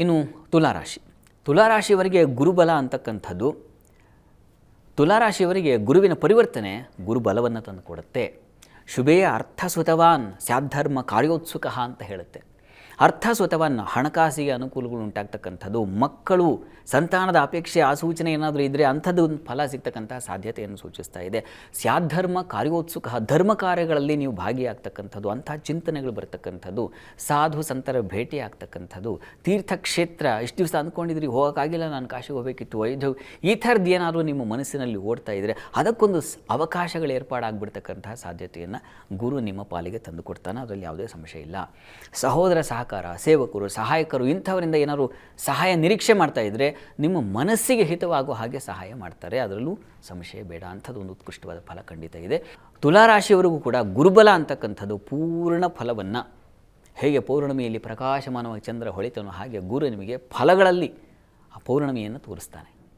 ಇನ್ನು ತುಲಾರಾಶಿ. ತುಲಾರಾಶಿಯವರಿಗೆ ಗುರುಬಲ ಅಂತಕ್ಕಂಥದ್ದು, ತುಲಾರಾಶಿಯವರಿಗೆ ಗುರುವಿನ ಪರಿವರ್ತನೆ ಗುರುಬಲವನ್ನು ತಂದು ಕೊಡುತ್ತೆ. ಶುಭೇ ಅರ್ಥಸುತವಾನ್ ಸ್ಯಾದ್ಧರ್ಮ ಕಾರ್ಯೋತ್ಸುಕ ಅಂತ ಹೇಳುತ್ತೆ. ಅರ್ಥಸುತವಾನ್, ಹಣಕಾಸಿಗೆ ಅನುಕೂಲಗಳು ಉಂಟಾಗ್ತಕ್ಕಂಥದ್ದು, ಮಕ್ಕಳು ಸಂತಾನದ ಅಪೇಕ್ಷೆ ಆಸೂಚನೆ ಏನಾದರೂ ಇದ್ದರೆ ಅಂಥದ್ದು ಒಂದು ಫಲ ಸಿಗ್ತಕ್ಕಂಥ ಸಾಧ್ಯತೆಯನ್ನು ಸೂಚಿಸ್ತಾ ಇದೆ. ಸ್ಯಾದ್ಧರ್ಮ ಕಾರ್ಯೋತ್ಸುಕ, ಧರ್ಮ ಕಾರ್ಯಗಳಲ್ಲಿ ನೀವು ಭಾಗಿಯಾಗ್ತಕ್ಕಂಥದ್ದು, ಅಂಥ ಚಿಂತನೆಗಳು ಬರ್ತಕ್ಕಂಥದ್ದು, ಸಾಧು ಸಂತರ ಭೇಟಿ ಆಗ್ತಕ್ಕಂಥದ್ದು, ತೀರ್ಥಕ್ಷೇತ್ರ ಇಷ್ಟು ದಿವಸ ಅಂದ್ಕೊಂಡಿದ್ರಿ ಹೋಗೋಕ್ಕಾಗಿಲ್ಲ, ನಾನು ಕಾಶಿಗೆ ಹೋಗಬೇಕಿತ್ತು, ವೈದ್ಯ ಈ ಥರದ್ದು ಏನಾದರೂ ನಿಮ್ಮ ಮನಸ್ಸಿನಲ್ಲಿ ಓಡ್ತಾ ಇದ್ದರೆ ಅದಕ್ಕೊಂದು ಅವಕಾಶಗಳು ಏರ್ಪಾಡಾಗ್ಬಿಡ್ತಕ್ಕಂಥ ಸಾಧ್ಯತೆಯನ್ನು ಗುರು ನಿಮ್ಮ ಪಾಲಿಗೆ ತಂದು ಕೊಡ್ತಾನೆ. ಅದರಲ್ಲಿ ಯಾವುದೇ ಸಂಶಯ ಇಲ್ಲ. ಸಹೋದರ ಸಹಕಾರ, ಸೇವಕರು, ಸಹಾಯಕರು ಇಂಥವರಿಂದ ಏನಾದರೂ ಸಹಾಯ ನಿರೀಕ್ಷೆ ಮಾಡ್ತಾ ಇದ್ದರೆ ನಿಮ್ಮ ಮನಸ್ಸಿಗೆ ಹಿತವಾಗುವ ಹಾಗೆ ಸಹಾಯ ಮಾಡ್ತಾರೆ, ಅದರಲ್ಲೂ ಸಂಶಯ ಬೇಡ. ಅಂಥದ್ದು ಒಂದು ಉತ್ಕೃಷ್ಟವಾದ ಫಲ ಖಂಡಿತ ಇದೆ. ತುಲಾರಾಶಿಯವರಿಗೂ ಕೂಡ ಗುರುಬಲ ಅಂತಕ್ಕಂಥದ್ದು ಪೂರ್ಣ ಫಲವನ್ನು, ಹೇಗೆ ಪೌರ್ಣಮಿಯಲ್ಲಿ ಪ್ರಕಾಶಮಾನವಾಗಿ ಚಂದ್ರ ಹೊಳಿತಾನೋ ಹಾಗೆ ಗುರು ನಿಮಗೆ ಫಲಗಳಲ್ಲಿ ಆ ಪೌರ್ಣಮಿಯನ್ನು ತೋರಿಸ್ತಾನೆ.